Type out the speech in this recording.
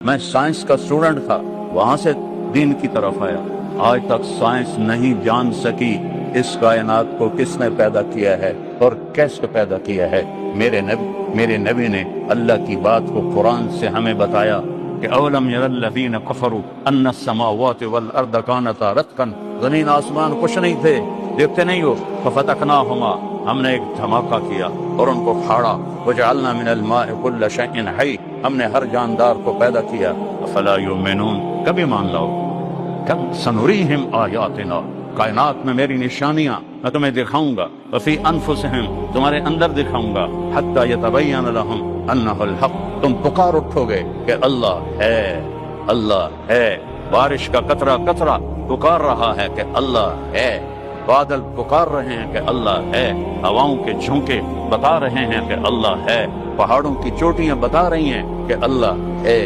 میں سائنس کا اسٹوڈنٹ تھا، وہاں سے دین کی طرف آیا۔ آج تک سائنس نہیں جان سکی اس کائنات کو کس نے پیدا کیا ہے اور کیسے پیدا کیا ہے۔ میرے نبی نے اللہ کی بات کو قرآن سے ہمیں بتایا کہ اولم یر الذین کفروا ان السماوات والارض کانتا رتقا، زمین آسمان کچھ نہیں تھے، دیکھتے نہیں ہو، ففتقناہما، ہم نے ایک دھماکہ کیا اور ان کو پھاڑا، وجعلنا من الماء كل شيء حي، ہم نے ہر جاندار کو پیدا کیا۔ افلا یؤمنون، کبھی مان لو، کب سنریہم آیاتنا، کائنات میں میری نشانیاں میں تمہیں دکھاؤں گا، وفی انفسہم، تمہارے اندر دکھاؤں گا، حتی یتبین لہم انہ الحق، تم پکار اٹھو گے کہ اللہ ہے، اللہ ہے۔ بارش کا قطرہ قطرہ پکار رہا ہے کہ اللہ ہے، بادل پکار رہے ہیں کہ اللہ ہے، ہواؤں کے جھونکے بتا رہے ہیں کہ اللہ ہے، پہاڑوں کی چوٹیاں بتا رہی ہیں کہ اللہ ہے۔